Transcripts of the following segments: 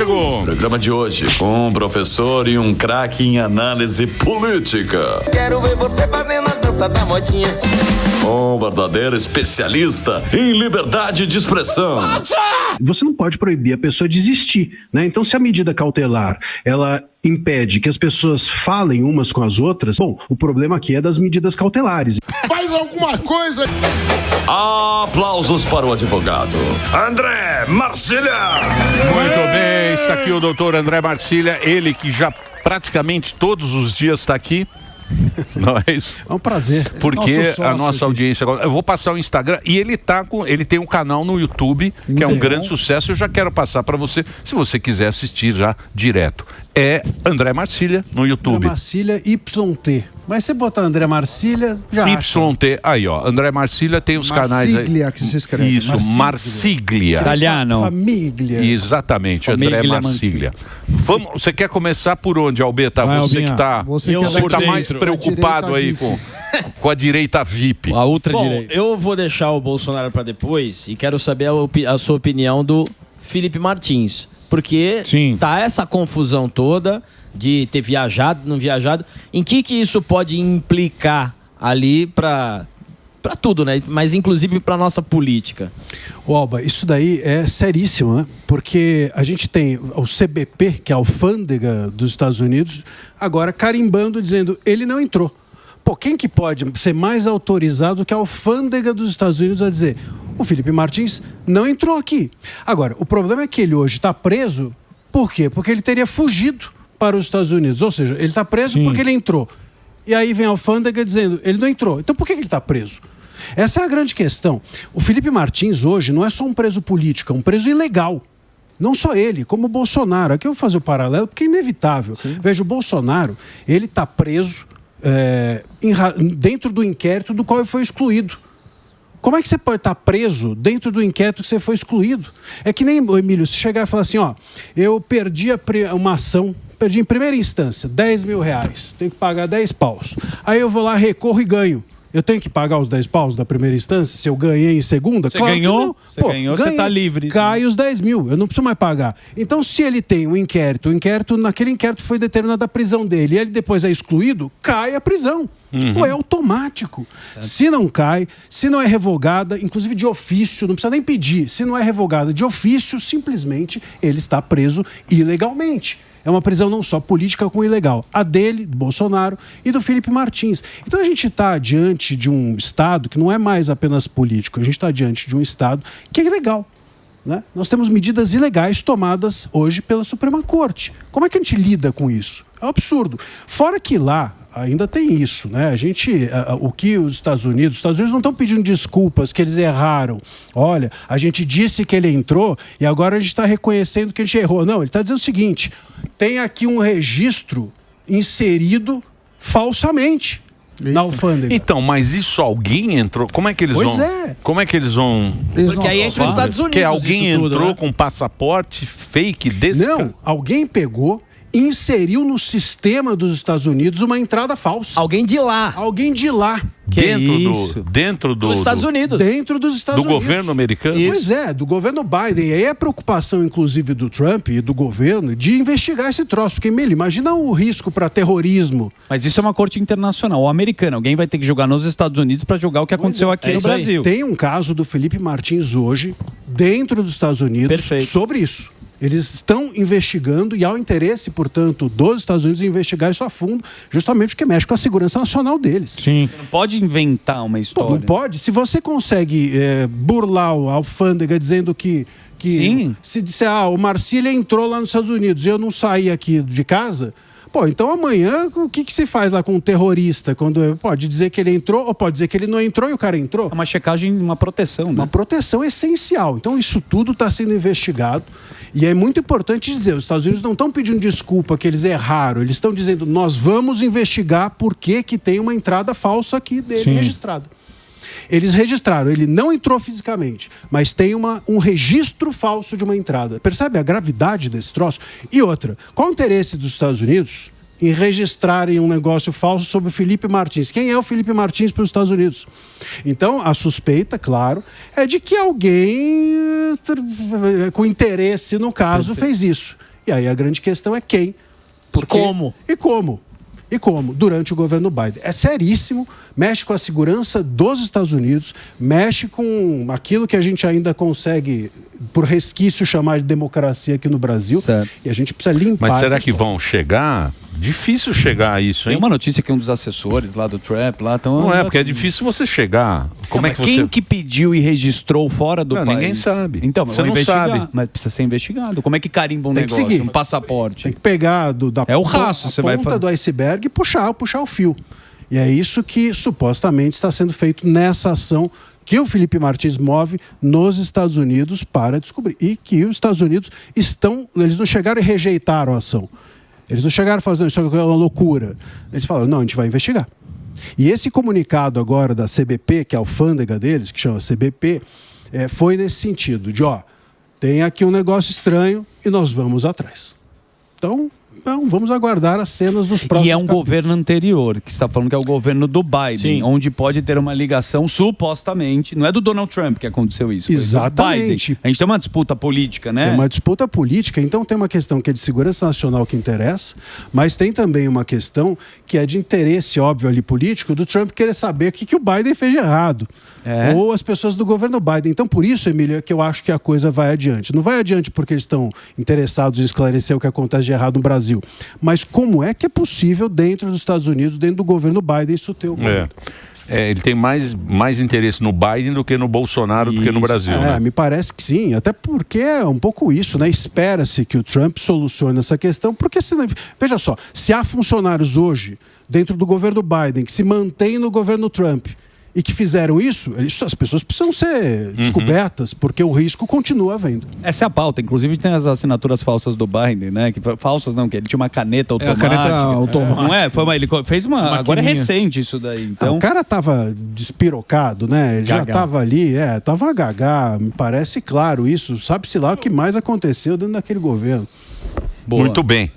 Programa de hoje com um professor e um craque em análise política. Quero ver você fazendo a dança da modinha. Um verdadeiro especialista em liberdade de expressão. Você não pode proibir a pessoa de existir, né? Então, se a medida cautelar, ela impede que as pessoas falem umas com as outras, bom, o problema aqui é das medidas cautelares. Faz alguma coisa! Aplausos para o advogado André Marcília. Muito bem, está aqui o doutor André Marcília, ele que já praticamente todos os dias está aqui. Não é isso? É um prazer. Porque a nossa audiência agora. Eu vou passar o Instagram e ele tem um canal no YouTube que é um grande sucesso. Eu já quero passar para você, se você quiser assistir já direto. É André Marcília no YouTube. André Marcília YT. Mas você botar André Marcília, já YT. Aí, ó. André Marcília tem os canais aí. Marsiglia, que se escreve. Isso, Marsiglia. Italiano. Família. Exatamente, André Marcília. Vamos, você quer começar por onde, Albeta? Você que está mais preocupado aí com a direita VIP. A ultradireita. Bom, eu vou deixar o Bolsonaro para depois e quero saber a sua opinião do Felipe Martins. Porque tá essa confusão toda de ter viajado, não viajado. Em que isso pode implicar ali para tudo, né? Mas inclusive para nossa política. Alba, isso daí é seríssimo, né? Porque a gente tem o CBP, que é a alfândega dos Estados Unidos, agora carimbando, dizendo ele não entrou. Pô, quem que pode ser mais autorizado que a alfândega dos Estados Unidos a dizer o Felipe Martins não entrou aqui? Agora, o problema é que ele hoje está preso, por quê? Porque ele teria fugido para os Estados Unidos, ou seja, ele está preso porque ele entrou. E aí vem a alfândega dizendo, ele não entrou. Então por que ele está preso? Essa é a grande questão. O Felipe Martins hoje não é só um preso político, é um preso ilegal. Não só ele, como o Bolsonaro. Aqui eu vou fazer o paralelo, porque é inevitável. Veja, o Bolsonaro, ele está preso dentro do inquérito do qual ele foi excluído. Como é que você pode estar preso dentro do inquérito que você foi excluído? É que nem, Emílio, se chegar e falar assim, ó, eu perdi uma ação, perdi em primeira instância, 10 mil reais, tenho que pagar 10 paus. Aí eu vou lá, recorro e ganho. Eu tenho que pagar os 10 paus da primeira instância se eu ganhei em segunda? Você ganhou, você está livre. Cai os 10 mil, eu não preciso mais pagar. Então, se ele tem um inquérito, naquele inquérito foi determinada a prisão dele, e ele depois é excluído, cai a prisão. Pô, é automático. Certo. Se não cai, se não é revogada, inclusive de ofício, não precisa nem pedir, se não é revogada de ofício, simplesmente ele está preso ilegalmente. É uma prisão não só política como ilegal. A dele, do Bolsonaro e do Felipe Martins. Então a gente está diante de um Estado que não é mais apenas político, a gente está diante de um Estado que é ilegal. Né? Nós temos medidas ilegais tomadas hoje pela Suprema Corte. Como é que a gente lida com isso? É um absurdo. Fora que lá ainda tem isso, né? O que os Estados Unidos não estão pedindo desculpas que eles erraram. Olha, a gente disse que ele entrou e agora a gente está reconhecendo que a gente errou. Não, ele está dizendo o seguinte, tem aqui um registro inserido falsamente na alfândega. Então, mas isso alguém entrou? Como é que eles vão? Como é que eles vão? Porque aí entra os Estados Unidos. Que alguém entrou com passaporte fake desse? Não, alguém pegou, inseriu no sistema dos Estados Unidos uma entrada falsa. Alguém de lá. Alguém de lá. Dentro dos Estados Unidos. Dentro dos Estados Unidos. Do governo americano? Pois é, do governo Biden. E aí a preocupação, inclusive, do Trump e do governo de investigar esse troço. Porque, imagina o risco para terrorismo. Mas isso é uma corte internacional, ou americana. Alguém vai ter que julgar nos Estados Unidos para julgar o que aconteceu aqui no Brasil. Tem um caso do Felipe Martins hoje, dentro dos Estados Unidos, sobre isso. Eles estão investigando e há o interesse, portanto, dos Estados Unidos em investigar isso a fundo, justamente porque mexe com a segurança nacional deles. Sim. Você não pode inventar uma história. Pô, não pode. Se você consegue burlar a alfândega dizendo que se disser, o Marcília entrou lá nos Estados Unidos e eu não saí aqui de casa... Pô, então amanhã o que se faz lá com um terrorista? Quando pode dizer que ele entrou ou pode dizer que ele não entrou e o cara entrou? É uma checagem, uma proteção, né? Uma proteção essencial. Então isso tudo está sendo investigado e é muito importante dizer, os Estados Unidos não estão pedindo desculpa que eles erraram, eles estão dizendo, nós vamos investigar por que tem uma entrada falsa aqui dele registrada. Eles registraram, ele não entrou fisicamente, mas tem um registro falso de uma entrada. Percebe a gravidade desse troço? E outra, qual o interesse dos Estados Unidos em registrarem um negócio falso sobre o Felipe Martins? Quem é o Felipe Martins para os Estados Unidos? Então, a suspeita, claro, é de que alguém com interesse, no caso, fez isso. E aí a grande questão é quem, por quê e como. E como? Durante o governo Biden. É seríssimo, mexe com a segurança dos Estados Unidos, mexe com aquilo que a gente ainda consegue, por resquício, chamar de democracia aqui no Brasil. Certo. E a gente precisa limpar. Mas será que vão chegar? Difícil chegar a isso, hein? Tem uma notícia que um dos assessores lá do Trump lá estão... Não é, porque é difícil você chegar. Como é que quem você... que pediu e registrou fora do país? Ninguém sabe. Então, mas você não sabe. Mas precisa ser investigado. Como é que carimba um Tem que negócio, seguir. um passaporte? Tem que pegar É o rastro, você vai ponta fazer. do iceberg e puxar o fio. E é isso que supostamente está sendo feito nessa ação que o Felipe Martins move nos Estados Unidos para descobrir. E que os Estados Unidos eles não chegaram e rejeitaram a ação. Eles não chegaram falando, isso é uma loucura. Eles falaram, não, a gente vai investigar. E esse comunicado agora da CBP, que é a alfândega deles, que chama CBP, foi nesse sentido, de tem aqui um negócio estranho e nós vamos atrás. Então, vamos aguardar as cenas dos próximos E é um capítulos. governo anterior, que você está falando que é o governo do Biden, Sim. onde pode ter uma ligação, supostamente, não é do Donald Trump que aconteceu isso, foi do Exatamente. Biden. A gente tem uma disputa política, né? Tem uma disputa política, então tem uma questão que é de segurança nacional que interessa, mas tem também uma questão que é de interesse, óbvio, ali político, do Trump querer saber o que o Biden fez de errado. Ou as pessoas do governo Biden. Então, por isso, Emílio, é que eu acho que a coisa vai adiante. Não vai adiante porque eles estão interessados em esclarecer o que acontece de errado no Brasil, mas como é que é possível dentro dos Estados Unidos, dentro do governo Biden, isso ter o governo? Ele tem mais interesse no Biden do que no Bolsonaro, do que no Brasil. Né? Me parece que sim, até porque é um pouco isso, né? Espera-se que o Trump solucione essa questão, porque senão, veja só, se há funcionários hoje dentro do governo Biden que se mantêm no governo Trump e que fizeram isso, as pessoas precisam ser descobertas, porque o risco continua havendo. Essa é a pauta. Inclusive tem as assinaturas falsas do Biden, né? Falsas não, que ele tinha uma caneta automática. caneta automática. Não é? Ele fez uma... Agora é recente isso daí. Então... O cara tava despirocado, né? Ele já tava ali, tava gagá, me parece claro isso. Sabe-se lá o que mais aconteceu dentro daquele governo. Boa. Muito bem.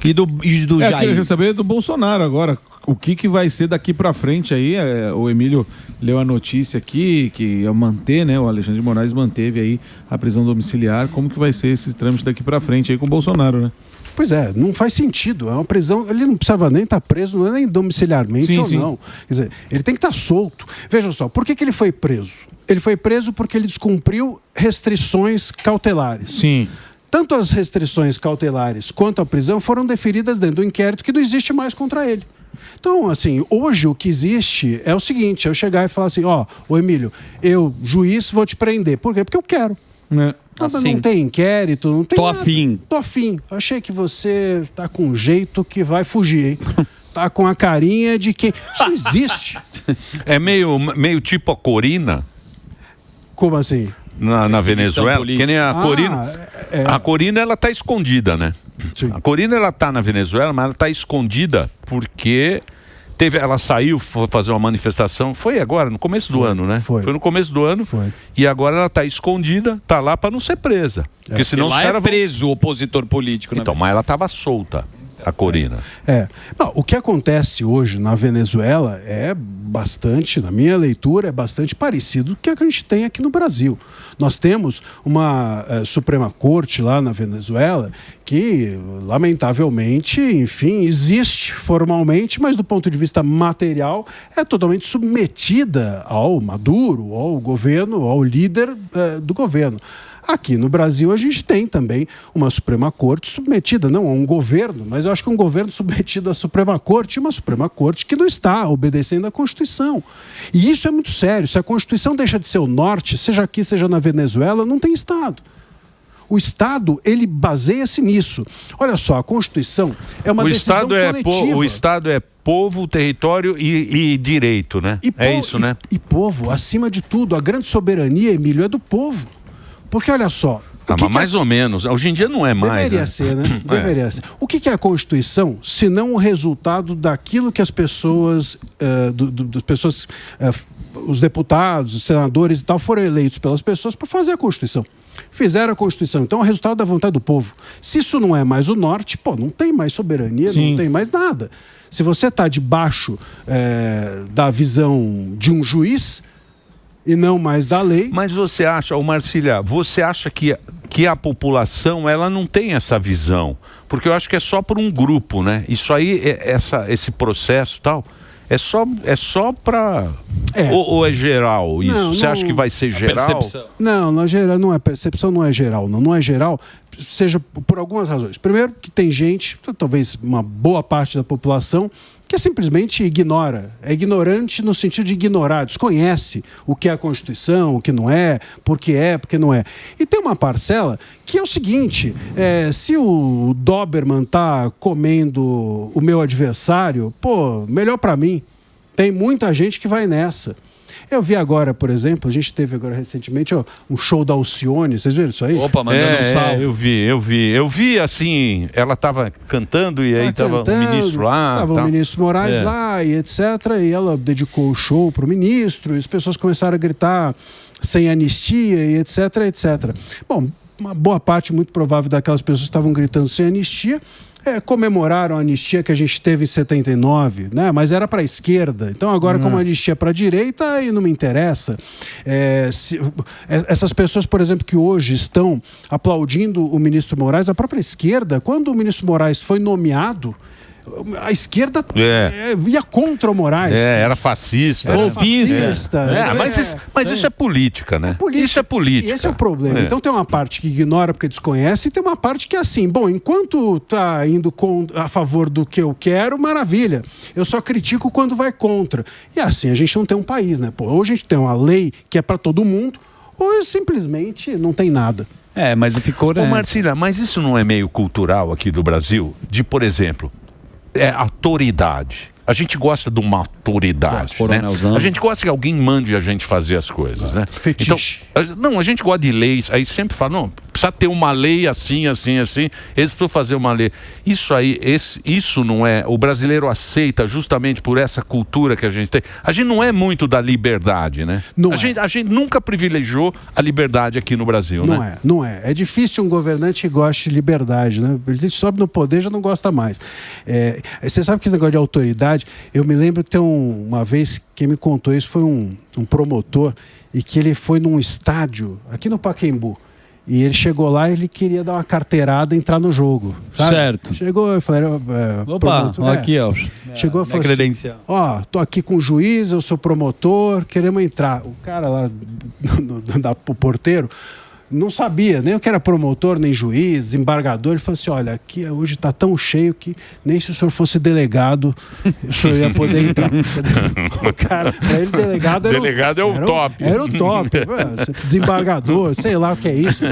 E do Eu Jair? queria saber do Bolsonaro agora. O que vai ser daqui pra frente aí? O Emílio leu a notícia aqui que ia manter, né? O Alexandre de Moraes manteve aí a prisão domiciliar. Como que vai ser esse trâmite daqui pra frente aí com o Bolsonaro, né? Pois é, não faz sentido. É uma prisão. Ele não precisava nem estar preso, não é nem domiciliarmente Sim, ou sim. não. Quer dizer, ele tem que estar solto. Veja só, por que ele foi preso? Ele foi preso porque ele descumpriu restrições cautelares. Sim. Tanto as restrições cautelares quanto a prisão foram deferidas dentro do inquérito que não existe mais contra ele. Então, assim, hoje o que existe é o seguinte, eu chegar e falar assim, ô Emílio, eu, juiz, vou te prender. Por quê? Porque eu quero. Assim. Não tem inquérito, não tem Tô nada. afim. Tô afim. Achei que você tá com um jeito que vai fugir, hein? Tá com a carinha de quem... Isso não existe. É meio tipo a Corina Como assim? na Venezuela. política. Que nem a Corina. A Corina, ela tá escondida, né? Sim. A Corina, ela tá na Venezuela, mas ela tá escondida porque ela saiu, foi fazer uma manifestação, foi agora, no começo do ano, né? Foi no começo do ano. Foi. E agora ela tá escondida, tá lá para não ser presa. Porque senão os Lá caras é preso o opositor político. Então, mas ela tava solta, a Corina. Não, o que acontece hoje na Venezuela é bastante, na minha leitura, é bastante parecido com o que a gente tem aqui no Brasil. Nós temos uma Suprema Corte lá na Venezuela que, lamentavelmente, enfim, existe formalmente, mas do ponto de vista material é totalmente submetida ao Maduro, ao governo, ao líder do governo. Aqui no Brasil a gente tem também uma Suprema Corte submetida, não a um governo, mas eu acho que um governo submetido à Suprema Corte e uma Suprema Corte que não está obedecendo à Constituição. E isso é muito sério. Se a Constituição deixa de ser o norte, seja aqui, seja na Venezuela, não tem Estado. O Estado, ele baseia-se nisso. Olha só, a Constituição é uma decisão coletiva. O Estado é povo, território e direito, né? Isso, né? E povo, acima de tudo, a grande soberania, Emílio, é do povo. Porque olha só... mas mais ou menos. Hoje em dia não é mais. Deveria né? ser, né? Deveria ser. O que é a Constituição, se não o resultado daquilo que as pessoas, os deputados, os senadores e tal, foram eleitos pelas pessoas para fazer a Constituição. Fizeram a Constituição. Então, é o resultado da vontade do povo. Se isso não é mais o norte, não tem mais soberania, Sim. não tem mais nada. Se você está debaixo da visão de um juiz... e não mais da lei. Mas você acha, Marcília, você acha que a população ela não tem essa visão? Porque eu acho que é só por um grupo, né? Isso aí, esse processo e tal, é só para... Ou é geral isso? Não, você acha que vai ser geral? Não é geral, não é percepção, não é geral. Não é geral, seja por algumas razões. Primeiro, que tem gente, talvez uma boa parte da população, que simplesmente ignora. É ignorante no sentido de ignorar, desconhece o que é a Constituição, o que não é, porque não é. E tem uma parcela que é o seguinte, se o Doberman tá comendo o meu adversário, melhor para mim. Tem muita gente que vai nessa. Eu vi agora, por exemplo, a gente teve agora recentemente um show da Alcione, vocês viram isso aí? Opa, mandando um salve. Eu vi assim, ela estava cantando e aí estava o ministro lá. Estava o ministro Moraes lá e etc. E ela dedicou o show para o ministro e as pessoas começaram a gritar sem anistia e etc, etc. Bom, uma boa parte, muito provável, daquelas pessoas que estavam gritando sem anistia comemoraram a anistia que a gente teve em 79, né? Mas era para a esquerda. Então agora, como a anistia é para a direita, aí não me interessa. Essas pessoas, por exemplo, que hoje estão aplaudindo o ministro Moraes, a própria esquerda, quando o ministro Moraes foi nomeado, a esquerda ia contra o Moraes. Era fascista. Era fascista. Mas isso é política, né? Isso é política. E esse é o problema. Então tem uma parte que ignora porque desconhece e tem uma parte que é assim, bom, enquanto tá indo a favor do que eu quero, maravilha. Eu só critico quando vai contra. E assim, a gente não tem um país, né? Ou a gente tem uma lei que é para todo mundo, ou simplesmente não tem nada. Mas ficou, né? Ô, Marcília, mas isso não é meio cultural aqui do Brasil? De, por exemplo, autoridade. A gente gosta de uma autoridade, né? A gente gosta que alguém mande a gente fazer as coisas, né? Fetiche. Então, a gente gosta de leis, aí sempre fala, não, precisa ter uma lei assim, assim, assim, eles precisam fazer uma lei. Isso aí, isso não é, o brasileiro aceita justamente por essa cultura que a gente tem. A gente não é muito da liberdade, né? A gente nunca privilegiou a liberdade aqui no Brasil, né? Não é. É difícil um governante que goste de liberdade, né? Ele sobe no poder, já não gosta mais. Você sabe que esse negócio de autoridade, eu me lembro que tem uma vez, quem me contou isso foi um promotor, e que ele foi num estádio, aqui no Pacaembu, e ele chegou lá e ele queria dar uma carteirada e entrar no jogo. Sabe? Certo. Chegou, eu falei... Opa, aqui, ó. Chegou e falou credencial. Assim, tô aqui com o juiz, eu sou promotor, queremos entrar. O cara lá, o porteiro, não sabia nem o que era promotor, nem juiz, desembargador. Ele falou assim, olha, aqui hoje está tão cheio que nem se o senhor fosse delegado, o senhor ia poder entrar. O cara, para ele, delegado era o top. Era o top. Desembargador, sei lá o que é isso.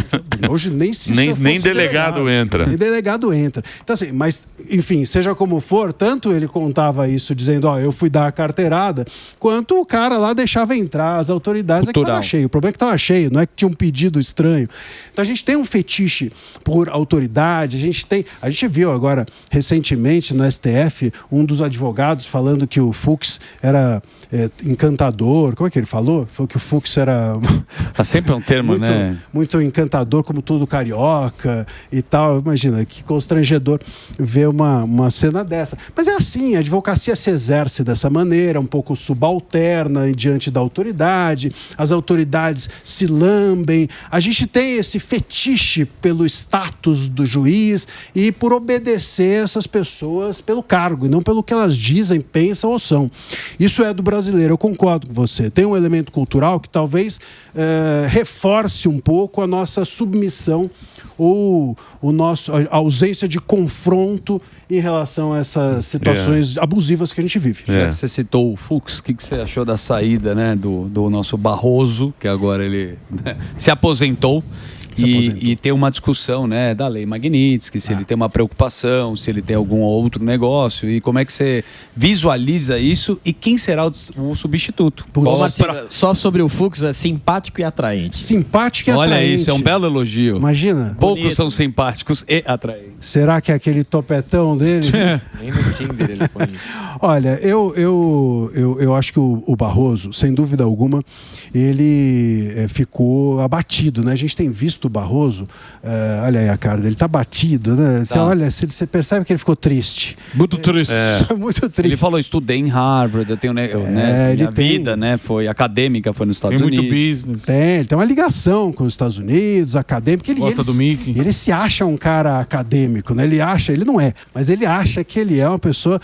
Hoje nem delegado entra. Nem delegado entra. Então assim, mas, enfim, seja como for, tanto ele contava isso dizendo, eu fui dar a carteirada, quanto o cara lá deixava entrar as autoridades. É que estava cheio. O problema é que estava cheio, não é que tinha um pedido estranho. Então a gente tem um fetiche por autoridade, a gente viu agora recentemente no STF um dos advogados falando que o Fux era encantador. Como é que ele falou? Falou que o Fux era sempre um termo, muito, né? Muito encantador, como todo carioca e tal. Imagina, que constrangedor ver uma cena dessa. Mas é assim, a advocacia se exerce dessa maneira, um pouco subalterna diante da autoridade, as autoridades se lambem, a gente tem esse fetiche pelo status do juiz e por obedecer essas pessoas pelo cargo e não pelo que elas dizem, pensam ou são. Isso é do brasileiro, eu concordo com você. Tem um elemento cultural que talvez reforce um pouco a nossa submissão ou a ausência de confronto em relação a essas situações abusivas que a gente vive. Já que você citou o Fux, o que você achou da saída, né, do nosso Barroso, que agora ele se aposentou? E tem uma discussão, né, da lei Magnitsky, se ele tem uma preocupação, se ele tem algum outro negócio, e como é que você visualiza isso e quem será o substituto? Só sobre o Fux, é simpático e atraente. Simpático e atraente. Olha isso, é um belo elogio. Imagina. Poucos são simpáticos e atraentes. Será que é aquele topetão dele? Nem no Tinder ele põe isso. Olha, eu acho que o Barroso, sem dúvida alguma, ele ficou abatido, né? A gente tem visto do Barroso, olha aí a cara dele, tá batido, né? Você olha, você percebe que ele ficou triste. Muito triste. Muito triste. Ele falou, estudei em Harvard, eu tenho, minha vida, né, foi acadêmica, foi nos Estados Unidos. Tem muito business. Ele tem uma ligação com os Estados Unidos, acadêmico. Gosta do Mickey. Ele se acha um cara acadêmico, né? Ele não é, mas ele acha que ele é uma pessoa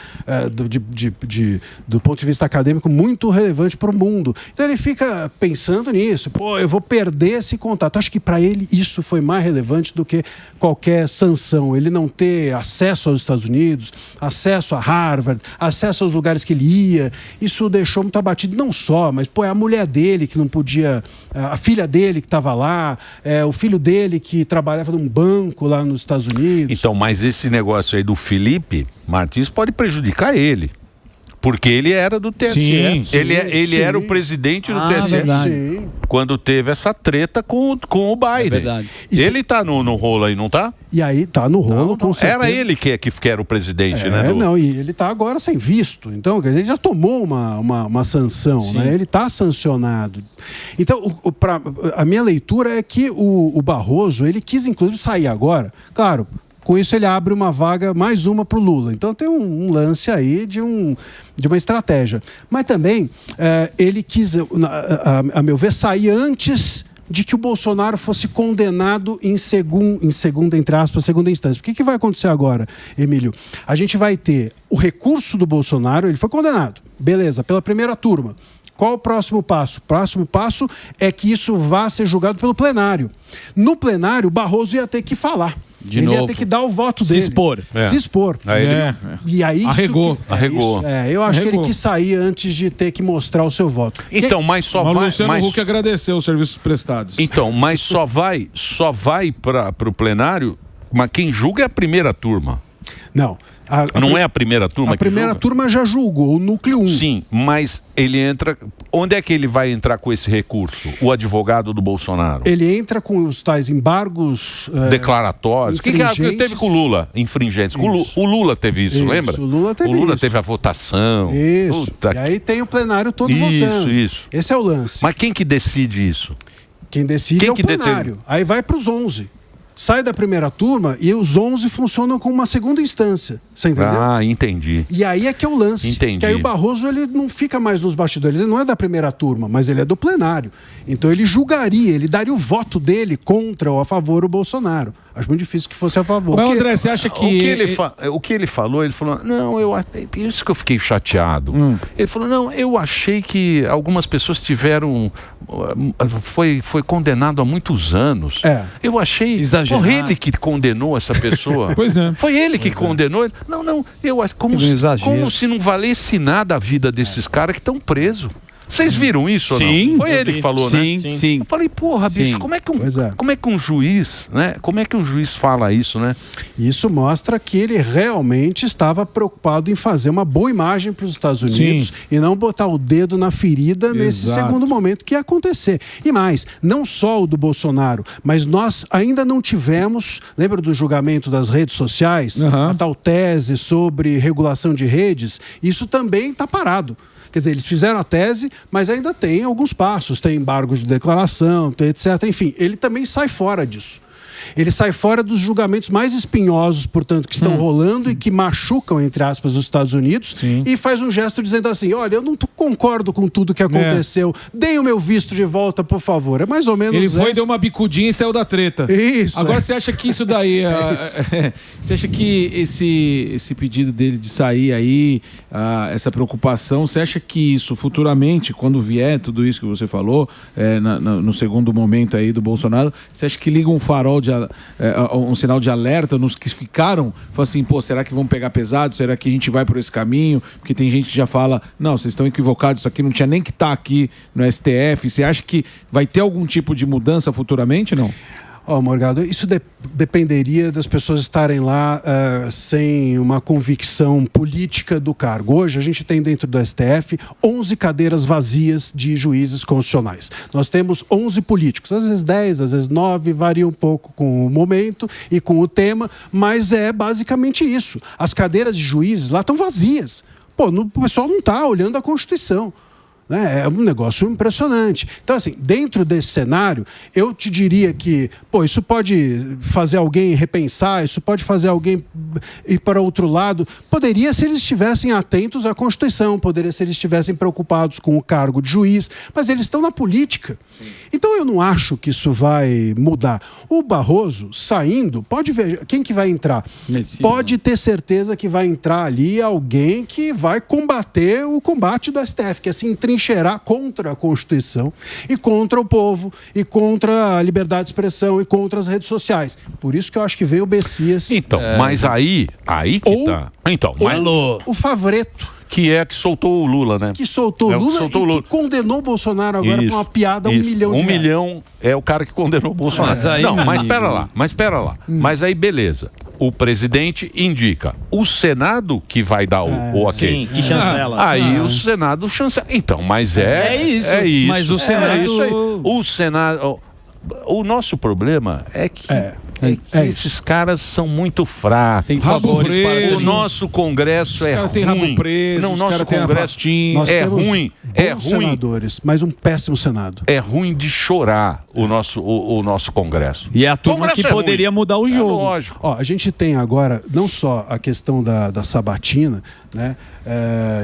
do ponto de vista acadêmico muito relevante para o mundo. Então ele fica pensando nisso. Pô, eu vou perder esse contato. Acho que para ele isso foi mais relevante do que qualquer sanção. Ele não ter acesso aos Estados Unidos, acesso a Harvard, acesso aos lugares que ele ia. Isso deixou muito abatido. Não só, mas é a mulher dele que não podia, a filha dele que estava lá, o filho dele que trabalhava num banco lá nos Estados Unidos. Então, mas esse negócio aí do Felipe Martins pode prejudicar ele. Porque ele era do TSE. Ele era o presidente do TSE. Sim. Quando teve essa treta com o Biden. Verdade. Ele tá no rolo aí, não tá? E aí tá no rolo, com certeza. Era ele que era o presidente, né? Não, e ele tá agora sem visto. Então, ele já tomou uma sanção, né? Ele tá sancionado. Então, a minha leitura é que o Barroso, ele quis inclusive sair agora. Claro, com isso ele abre uma vaga, mais uma para o Lula. Então tem um lance aí de uma estratégia. Mas também ele quis, a meu ver, sair antes de que o Bolsonaro fosse condenado em segunda, entre aspas, segunda instância. O que vai acontecer agora, Emílio? A gente vai ter o recurso do Bolsonaro, ele foi condenado. Beleza, pela primeira turma. Qual o próximo passo? O próximo passo é que isso vá ser julgado pelo plenário. No plenário, o Barroso ia ter que falar. Ele ia ter que dar o voto dele. Se expor. Se expor. E aí arregou. Eu acho que ele quis sair antes de ter que mostrar o seu voto. Então, mas só vai... O Luciano Huck agradeceu os serviços prestados. Então, mas só vai para o plenário, mas quem julga é a primeira turma. Não. Não é a primeira turma que julga? A primeira turma já julgou o núcleo 1. Sim, mas ele entra... Onde é que ele vai entrar com esse recurso? O advogado do Bolsonaro? Ele entra com os tais embargos... declaratórios. O que teve com o Lula? Infringentes. O Lula teve isso, lembra? O Lula teve teve a votação. Isso. E aí tem o plenário todo votando. Isso. Esse é o lance. Mas quem que decide isso? Quem decide é o plenário. Aí vai para os 11. Sai da primeira turma e os 11 funcionam como uma segunda instância. Você entendeu? Ah, entendi. E aí é que é o lance. Entendi. Que aí o Barroso, ele não fica mais nos bastidores. Ele não é da primeira turma, mas ele é do plenário. Então ele julgaria, ele daria o voto dele contra ou a favor o Bolsonaro. Acho muito difícil que fosse a favor. Mas, André, você acha que... O que ele falou, não, isso que eu fiquei chateado. Ele falou, não, eu achei que algumas pessoas tiveram... Foi condenado há muitos anos. Eu achei... Exagerado. Foi ele que condenou essa pessoa. Pois é. Foi ele que condenou. Não, eu acho como se não valesse nada a vida desses caras que estão presos. Vocês viram isso ou não? Sim. Foi ele que falou, né? Sim. Eu falei, porra, bicho, como é que um juiz, né? Como é que um juiz fala isso, né? Isso mostra que ele realmente estava preocupado em fazer uma boa imagem para os Estados Unidos e não botar o dedo na ferida nesse segundo momento que ia acontecer. E mais, não só o do Bolsonaro, mas nós ainda não tivemos, lembra do julgamento das redes sociais? A tal tese sobre regulação de redes? Isso também está parado. Quer dizer, eles fizeram a tese, mas ainda tem alguns passos. Tem embargo de declaração, tem etc. Enfim, ele também sai fora disso. Ele sai fora dos julgamentos mais espinhosos, portanto, que estão rolando e que machucam, entre aspas, os Estados Unidos. E faz um gesto dizendo assim, olha, eu não concordo com tudo que aconteceu. Deem o meu visto de volta, por favor. É mais ou menos isso. Ele foi, deu uma bicudinha e saiu da treta. Isso. Agora, você acha que isso daí... você acha que esse pedido dele de sair aí, essa preocupação, você acha que isso futuramente, quando vier tudo isso que você falou, no segundo momento aí do Bolsonaro, você acha que liga um farol um sinal de alerta nos que ficaram, fala assim, pô, será que vão pegar pesado? Será que a gente vai por esse caminho? Porque tem gente que já fala, não, vocês estão equivocados, isso aqui não tinha nem que estar aqui no STF. Você acha que vai ter algum tipo de mudança futuramente, não? Morgado, isso dependeria das pessoas estarem lá sem uma convicção política do cargo. Hoje a gente tem dentro do STF 11 cadeiras vazias de juízes constitucionais. Nós temos 11 políticos, às vezes 10, às vezes 9, varia um pouco com o momento e com o tema, mas é basicamente isso. As cadeiras de juízes lá estão vazias. O pessoal não está olhando a Constituição. né? É um negócio impressionante. Então, assim, dentro desse cenário, eu te diria que, isso pode fazer alguém repensar, isso pode fazer alguém ir para outro lado. Poderia se eles estivessem atentos à Constituição, poderia se eles estivessem preocupados com o cargo de juiz, mas eles estão na política. Sim. Então, eu não acho que isso vai mudar. O Barroso, saindo, pode ver quem que vai entrar. Pode ter certeza que vai entrar ali alguém que vai combater o combate do STF, que é se entrincheirar contra a Constituição e contra o povo e contra a liberdade de expressão e contra as redes sociais. Por isso que eu acho que veio o Bessias. Então, mas aí que tá. Então, o Favreto. Que soltou o Lula, né? Que soltou o Lula que condenou o Bolsonaro agora com uma piada a 1 milhão de reais. 1 milhão é o cara que condenou o Bolsonaro. Mas espera lá. Mas aí, beleza. O presidente indica. O Senado que vai dar o ok. Sim, que chancela. Aí o Senado chancela. Então, mas é isso. Mas o Senado... O Senado... O nosso problema é que... esses caras são muito fracos. Tem favores para o nosso Congresso é ruim. Rabo preso, não, nosso Congresso é ruim. É ruim. Senadores, mas um péssimo Senado. É ruim de chorar o nosso Congresso. E é a turma que poderia mudar o jogo. Lógico. A gente tem agora não só a questão da sabatina, né?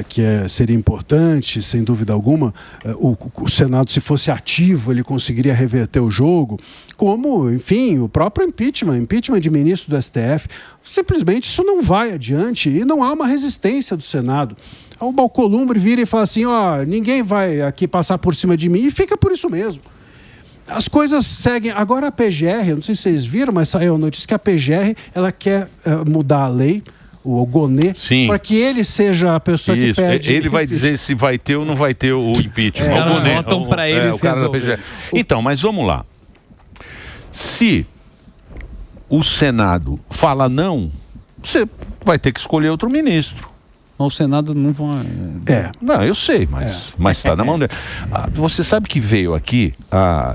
Que seria importante, sem dúvida alguma, o Senado, se fosse ativo, ele conseguiria reverter o jogo, como, enfim, o próprio impeachment de ministro do STF. Simplesmente isso não vai adiante e não há uma resistência do Senado. O Alcolumbre vira e fala assim, ninguém vai aqui passar por cima de mim, e fica por isso mesmo. As coisas seguem. Agora a PGR, eu não sei se vocês viram, mas saiu a notícia que a PGR ela quer mudar a lei, o Gonê, para que ele seja a pessoa que pede. Ele vai dizer se vai ter ou não vai ter o impeachment. Os caras votam para eles. O cara da PGR. Então, mas vamos lá. Se o Senado fala não, você vai ter que escolher outro ministro. Mas o Senado não vai... Não, eu sei, mas está na mão dele. Você sabe que veio aqui,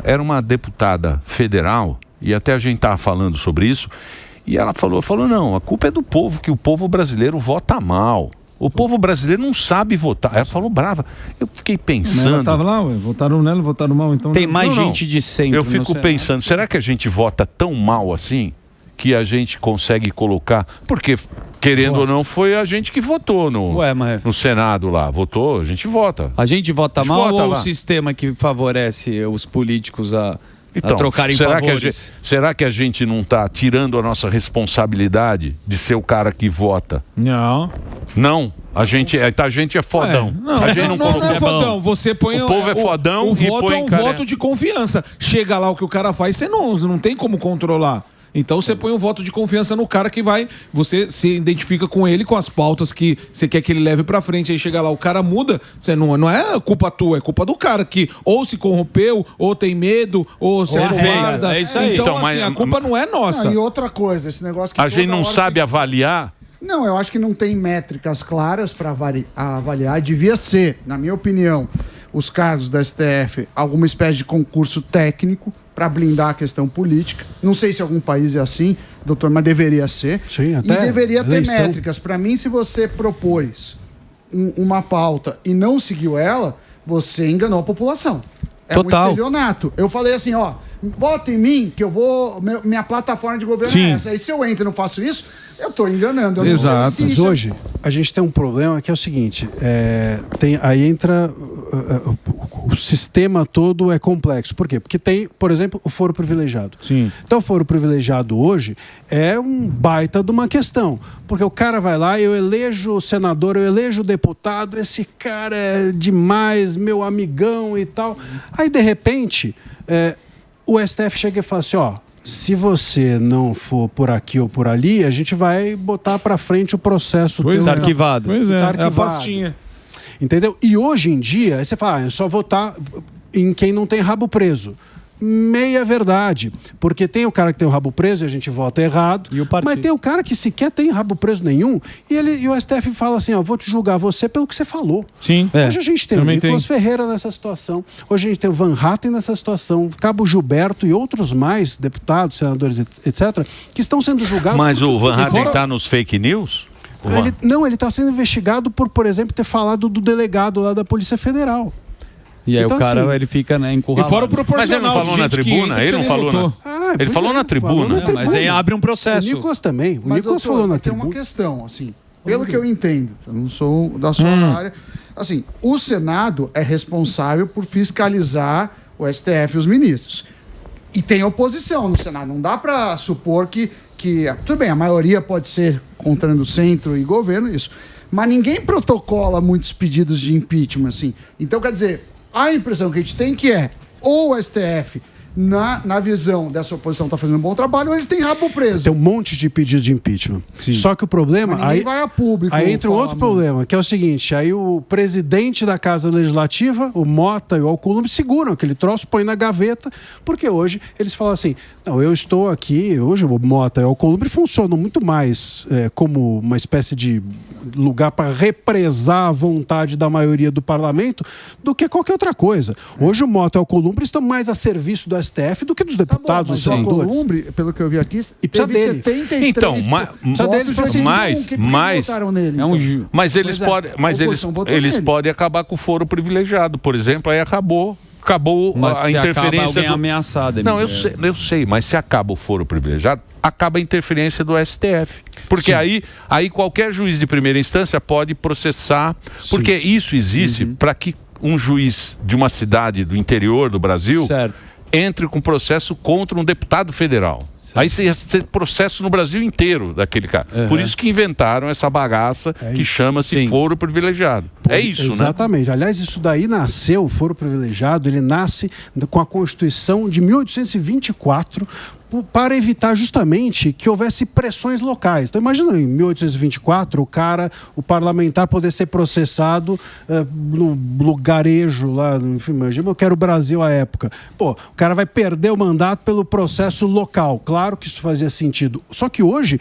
era uma deputada federal, e até a gente estava falando sobre isso, e ela falou, não, a culpa é do povo, que o povo brasileiro vota mal. O povo brasileiro não sabe votar. Ela falou brava. Eu fiquei pensando... Mas ela estava lá, votaram nela, votaram mal, então... Tem mais gente de centro. Eu fico pensando, será que a gente vota tão mal assim, que a gente consegue colocar... Porque, querendo ou não, foi a gente que votou no Senado lá. Votou, a gente vota. A gente vota mal ou o sistema que favorece os políticos a trocarem favores? Será que a gente não está tirando a nossa responsabilidade de ser o cara que vota? Não? A gente é fodão. A gente não é fodão. Você põe o povo é fodão. O voto é um voto de confiança. Chega lá o que o cara faz, você não tem como controlar. Então você põe um voto de confiança no cara que vai, você se identifica com ele, com as pautas que você quer que ele leve pra frente, aí chega lá, o cara muda, você não é culpa tua, é culpa do cara que ou se corrompeu, ou tem medo, ou se acovarda. É isso aí. Então assim, a culpa não é nossa. E outra coisa, esse negócio que a gente não sabe avaliar. Não, eu acho que não tem métricas claras para avaliar. Devia ser, na minha opinião, os cargos da STF, alguma espécie de concurso técnico para blindar a questão política. Não sei se algum país é assim, doutor, mas deveria ser. Sim, até e deveria ter eleição. métricas. Para mim, se você propôs uma pauta e não seguiu ela, você enganou a população. É Total. Um estelionato. Eu falei assim, vota em mim, que eu vou... Minha plataforma de governo é essa. E se eu entro e não faço isso, eu estou enganando. Eu Exato. Não sei se Mas hoje, a gente tem um problema que é o seguinte, aí entra... O sistema todo é complexo. Por quê? Porque tem, por exemplo, o foro privilegiado. Sim. Então, o foro privilegiado hoje é um baita de uma questão. Porque o cara vai lá, eu elejo o senador, eu elejo o deputado, esse cara é demais, meu amigão e tal. Aí, de repente, o STF chega e fala assim, se você não for por aqui ou por ali, a gente vai botar para frente o processo. Tá arquivado. Pois é, tá é a pastinha. Entendeu? E hoje em dia, aí você fala, é só votar em quem não tem rabo preso. Meia verdade. Porque tem o cara que tem o rabo preso e a gente vota errado. Mas tem o cara que sequer tem rabo preso nenhum e o STF fala assim, vou te julgar você pelo que você falou. Sim. Hoje a gente tem o Nicolas Ferreira nessa situação. Hoje a gente tem o Van Hatten nessa situação. Cabo Gilberto e outros mais, deputados, senadores, etc., que estão sendo julgados. Mas o Van Hatten está nos fake news? Ele está sendo investigado por exemplo, ter falado do delegado lá da Polícia Federal. E aí Então, o cara, assim, ele fica, né, encurralado. E fora o proporcional. Mas ele não falou na gente que tribuna? entra, Ele que não você falou nem na... votou. Ele falou na tribuna. Mas aí abre um processo. O Nicolas também. O Mas, Nicolas doutor, falou na tem tribuna. uma questão, assim, pelo que eu entendo, eu não sou da sua área, assim, o Senado é responsável por fiscalizar o STF e os ministros. E tem oposição no Senado. Não dá para supor que tudo bem, a maioria pode ser contra o centro e governo, isso. Mas ninguém protocola muitos pedidos de impeachment, assim. Então, quer dizer, a impressão que a gente tem que é ou o STF, na visão dessa oposição, está fazendo um bom trabalho, ou eles têm rabo preso. Tem um monte de pedido de impeachment. Só que o problema... Mas ninguém vai a público Aí entra um falar outro muito. problema, que é o seguinte, aí o presidente da Casa Legislativa, o Mota e o Alcolumbre, seguram aquele troço, põe na gaveta, porque hoje eles falam assim, não, eu estou aqui, hoje o Mota e o Alcolumbre funcionam muito mais como uma espécie de lugar para represar a vontade da maioria do parlamento do que qualquer outra coisa. Hoje o Mota e o Alcolumbre estão mais a serviço do STF do que dos deputados, dos Mas o senadores. Alcolumbre, pelo que eu vi aqui, E precisa teve dele. 73 Então, Precisa deles pra seguir. mas votaram nele, É um então? ju... Mas eles Pois é, podem, mas a eles, oposição votou eles nele. podem acabar com o foro privilegiado, por exemplo, aí acabou Mas a se acaba interferência alguém do... ameaçado. Não, eu Emílio. sei, mas se acaba o foro privilegiado, acaba a interferência do STF. Porque aí qualquer juiz de primeira instância pode processar, porque isso existe para que um juiz de uma cidade do interior do Brasil Certo. entre com processo contra um deputado federal. Aí você ia ter processo no Brasil inteiro daquele cara. Por isso que inventaram essa bagaça que chama-se foro privilegiado. É isso, né? Exatamente. Aliás, isso daí nasceu, o foro privilegiado, ele nasce com a Constituição de 1824 para evitar justamente que houvesse pressões locais. Então imagina em 1824 o parlamentar poder ser processado no lugarejo lá, enfim, imagina, eu quero o Brasil à época. Pô, o cara vai perder o mandato pelo processo local. Claro que isso fazia sentido. Só que hoje,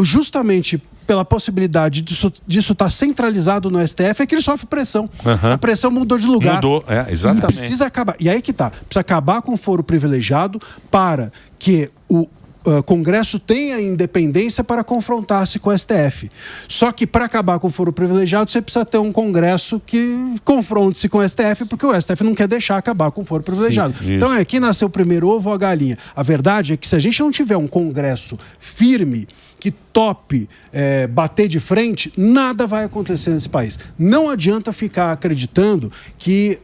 justamente pela possibilidade disso estar centralizado no STF, é que ele sofre pressão. A pressão mudou de lugar. Mudou, exatamente. E precisa acabar. E aí que tá. Precisa acabar com o foro privilegiado para que o Congresso tenha independência para confrontar-se com o STF. Só que para acabar com o foro privilegiado, você precisa ter um Congresso que confronte-se com o STF, porque o STF não quer deixar acabar com o foro privilegiado. Então aqui nasceu primeiro o ovo ou a galinha. A verdade é que se a gente não tiver um Congresso firme, que tope bater de frente, nada vai acontecer nesse país. Não adianta ficar acreditando que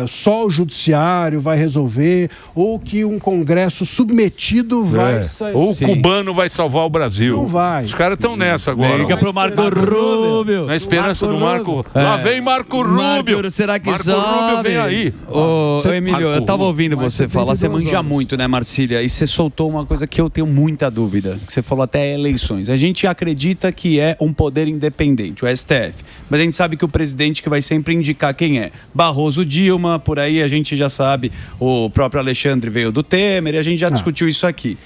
só o judiciário vai resolver ou que um Congresso submetido vai sair. Ou o cubano vai salvar o Brasil. Não vai. Os caras estão nessa agora. Liga pro Marco Rubio. Na esperança do Marco. Lá vem Marco Rubio. Marco, será que Marco sobe? Rubio vem aí. Ô, Emílio, eu tava Marco ouvindo Mas você falar, você 72 manja horas. muito, né, Marcília? E você soltou uma coisa que eu tenho muita dúvida, que você falou até eleições. A gente acredita que é um poder independente, o STF. Mas a gente sabe que o presidente que vai sempre indicar quem é. Barroso, Dilma, por aí a gente já sabe. O próprio Alexandre veio do Temer e a gente já discutiu isso aqui.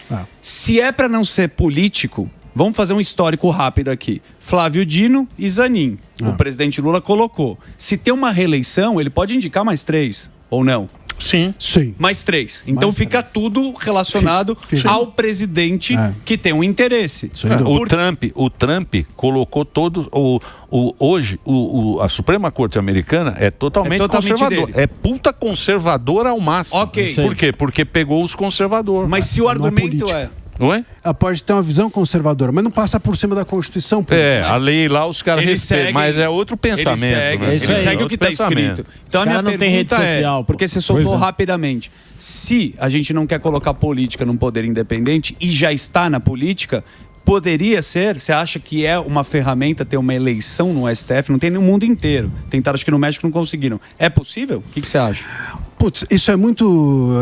Se é para não ser político, vamos fazer um histórico rápido aqui. Flávio Dino e Zanin. O presidente Lula colocou. Se tem uma reeleição, ele pode indicar mais 3, ou não? Sim. Mais 3. Então fica tudo relacionado ao presidente que tem um interesse. O Trump colocou todos. Hoje, a Suprema Corte Americana é totalmente conservadora. dele. É puta conservadora ao máximo. Ok. Por quê? Porque pegou os conservadores. Mas se o argumento política. é... Não é? Ela pode ter uma visão conservadora, mas não passa por cima da Constituição. pô. A lei lá os caras Ele respeitam, segue- mas é outro pensamento. Ele isso aí, segue o que está Outro pensamento. escrito. Então a Os minha cara não tem rede pergunta social, é, pô. porque você soltou rapidamente, se a gente não quer colocar política num poder independente e já está na política, poderia ser, você acha que é uma ferramenta ter uma eleição no STF? Não tem no mundo inteiro. Tentaram, acho que no México não conseguiram. É possível? O que você acha? Putz, isso é muito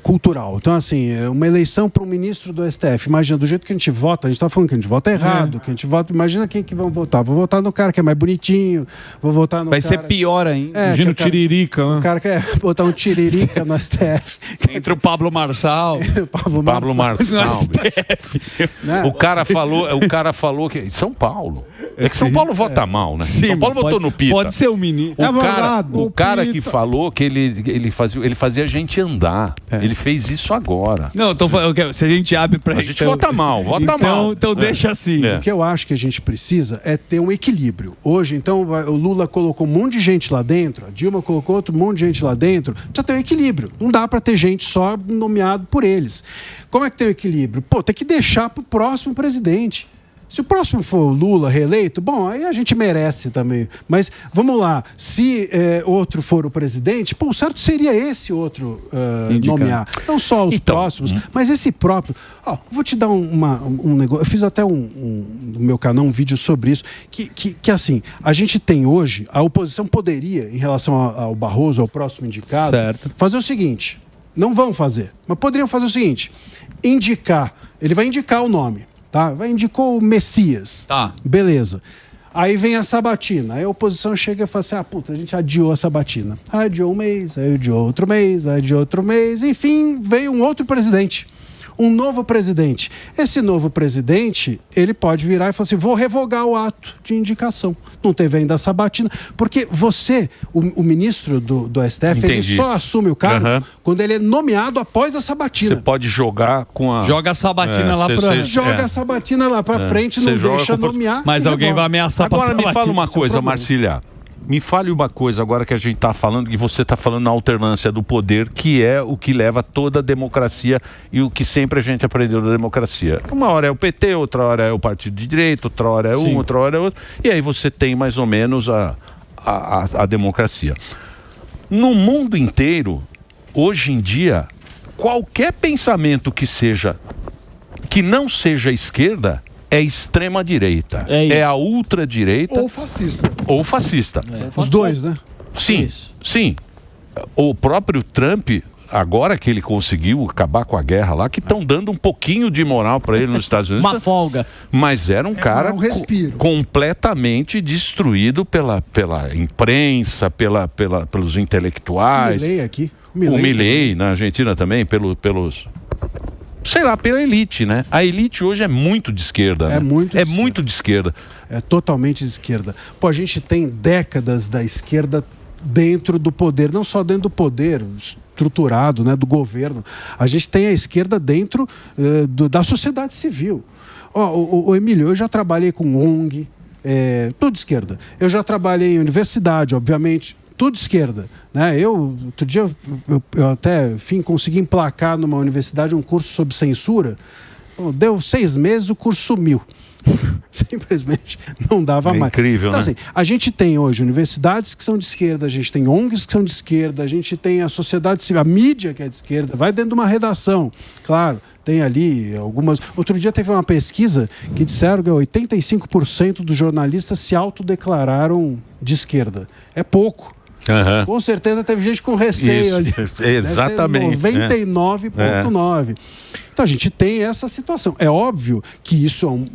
cultural. Então, assim, uma eleição para um ministro do STF. Imagina, do jeito que a gente vota, a gente está falando que a gente vota errado, que a gente vota. Imagina quem que vão votar. Vou votar no cara que é mais bonitinho, vou votar no Vai cara... ser pior ainda. Imagina o que o cara- Tiririca, né? O cara quer botar um tiririca no STF. Entre o Pablo Marçal. Pablo Marçal. no STF. Né? O cara falou que São Paulo. É que São Paulo vota mal, né? Sim, São Paulo votou no Pita. Pode ser o ministro. O cara que falou que ele fazia a gente andar. Ele fez isso agora. Não, então se a gente abre pra... A gente vota mal, mal. Então deixa assim. O que eu acho que a gente precisa é ter um equilíbrio. Hoje, então, o Lula colocou um monte de gente lá dentro, a Dilma colocou outro monte de gente lá dentro, precisa ter um equilíbrio. Não dá para ter gente só nomeado por eles. Como é que tem o equilíbrio? Pô, tem que deixar para o próximo presidente. Se o próximo for o Lula reeleito, bom, aí a gente merece também. Mas, vamos lá, se outro for o presidente, pô, o certo seria esse outro nomear. Não só os próximos, mas esse próprio. Vou te dar um negócio. Eu fiz até no meu canal um vídeo sobre isso, que assim, a gente tem hoje, a oposição poderia, em relação ao Barroso, ao próximo indicado, fazer o seguinte, não vão fazer, mas poderiam fazer o seguinte, indicar, ele vai indicar o nome, tá? Indicou o Messias. Tá. Beleza. Aí vem a sabatina. Aí a oposição chega e fala assim: a gente adiou a sabatina. Aí adiou um mês, aí adiou outro mês, aí adiou outro mês. Enfim, veio um outro presidente. Um novo presidente. Esse novo presidente, ele pode virar e falar assim: vou revogar o ato de indicação. Não teve ainda a sabatina. Porque o ministro do STF, ele só assume o cargo quando ele é nomeado após a sabatina. Você pode jogar com a... Joga a sabatina lá pra... Joga a sabatina lá pra frente, não deixa nomear. Mas alguém vai ameaçar pra sabatina. Agora me fala uma coisa, Marcília. Me fale uma coisa agora que a gente está falando, que você está falando na alternância do poder, que é o que leva toda a democracia e o que sempre a gente aprendeu da democracia. Uma hora é o PT, outra hora é o partido de direita, outra hora é um, outra hora é outro. E aí você tem mais ou menos a democracia. No mundo inteiro, hoje em dia, qualquer pensamento que não seja esquerda, é extrema-direita. É a ultradireita. Ou fascista. Ou fascista. Os dois, né? Sim, sim. O próprio Trump, agora que ele conseguiu acabar com a guerra lá, que estão dando um pouquinho de moral para ele nos Estados Unidos. Uma folga. Mas era um cara completamente destruído pela imprensa, pelos intelectuais. O Milei aqui. O Milei na Argentina também, pelos... Sei lá, pela elite, né? A elite hoje é muito de esquerda, né? Muito de esquerda. É totalmente de esquerda. Pô, a gente tem décadas da esquerda dentro do poder, não só dentro do poder estruturado, né, do governo. A gente tem a esquerda dentro da sociedade civil. O Emílio, eu já trabalhei com ONG, tudo de esquerda. Eu já trabalhei em universidade, obviamente, tudo de esquerda, né? Outro dia, eu até, enfim, consegui emplacar numa universidade um curso sobre censura. Bom, deu 6 meses, o curso sumiu. Simplesmente não dava mais. Incrível, então, né? Assim, a gente tem hoje universidades que são de esquerda, a gente tem ONGs que são de esquerda, a gente tem a sociedade civil, a mídia que é de esquerda, vai dentro de uma redação, claro, tem ali algumas... Outro dia teve uma pesquisa que disseram que 85% dos jornalistas se autodeclararam de esquerda. É pouco. Com certeza teve gente com receio ali. Exatamente. 99,9%. Então a gente tem essa situação. É óbvio que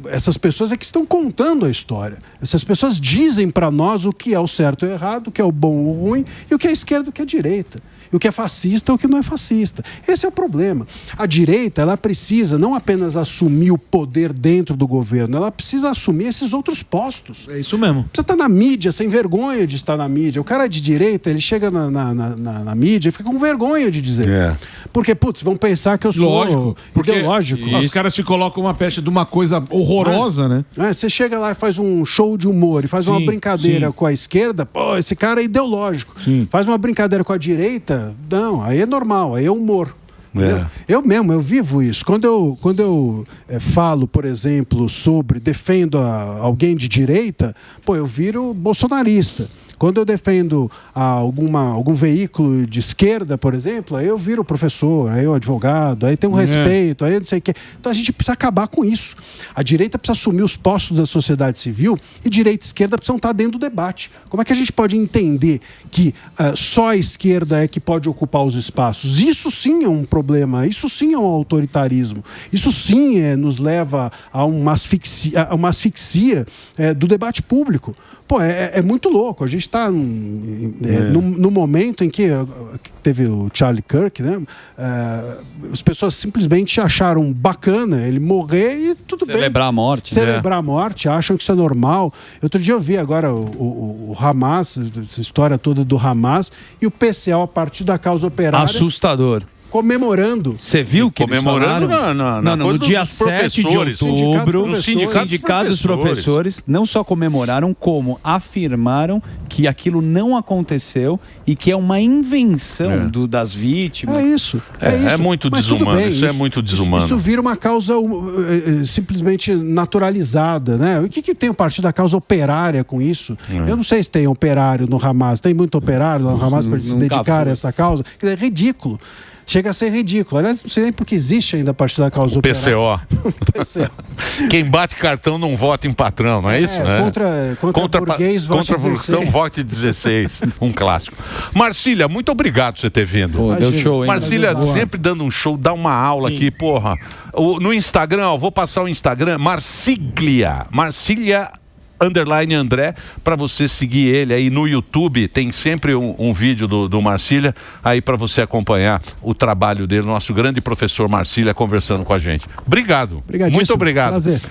essas pessoas é que estão contando a história. Essas pessoas dizem para nós o que é o certo e o errado, o que é o bom ou o ruim, e o que é esquerda e o que é direita. E o que é fascista e o que não é fascista. Esse é o problema. A direita, ela precisa não apenas assumir o poder dentro do governo, ela precisa assumir esses outros postos. É isso mesmo. Você está na mídia, sem vergonha de estar na mídia. O cara de direita, ele chega na mídia e fica com vergonha de dizer. Porque, putz, vão pensar que eu sou ideológico. Os caras te colocam uma pecha de uma coisa horrorosa, né? Você chega lá e faz um show de humor e faz uma brincadeira com a esquerda, pô, esse cara é ideológico. Faz uma brincadeira com a direita, não, aí é normal, aí é humor. Eu vivo isso. Quando eu falo, por exemplo, defendo alguém de direita, pô, eu viro bolsonarista. Quando eu defendo algum veículo de esquerda, por exemplo, aí eu viro professor, aí eu advogado, aí tem um respeito, aí não sei o quê. Então a gente precisa acabar com isso. A direita precisa assumir os postos da sociedade civil e direita e esquerda precisam estar dentro do debate. Como é que a gente pode entender que só a esquerda é que pode ocupar os espaços? Isso sim é um problema problema. Isso sim é um autoritarismo. Isso sim nos leva a uma asfixia do debate público. Pô, é muito louco. A gente está no momento em que teve o Charlie Kirk, né? As pessoas simplesmente acharam bacana ele morrer e tudo bem. Celebrar a morte. Celebrar a morte, acham que isso é normal. Outro dia eu vi agora o Hamas, essa história toda do Hamas, e o PCO, a partir da causa operária... Assustador. Comemorando. Você viu que comemorando eles falaram? No dia 7 de outubro, o Sindicato dos Professores não só comemoraram, como afirmaram que aquilo não aconteceu e que é uma invenção das vítimas. É isso. É muito desumano. Isso é muito desumano. Isso vira uma causa simplesmente naturalizada, né? O que tem o partido da causa operária com isso? Eu não sei se tem operário no Hamas. Tem muito operário no Hamas para se dedicar a essa causa. Quer dizer, é ridículo. Chega a ser ridículo. Aliás, não sei nem porque existe ainda a partir da causa operária. PCO. Quem bate cartão não vota em patrão, não é isso? Contra burguês, contra vote 16. Um clássico. Marcília, muito obrigado por você ter vindo. Pô, deu show, hein? Marcília sempre dando um show, dá uma aula aqui, porra. No Instagram, vou passar o Instagram, Marcília _André, para você seguir ele aí no YouTube. Tem sempre um vídeo do Marcília aí para você acompanhar o trabalho dele, nosso grande professor Marcília conversando com a gente. Obrigado. Muito obrigado. Prazer.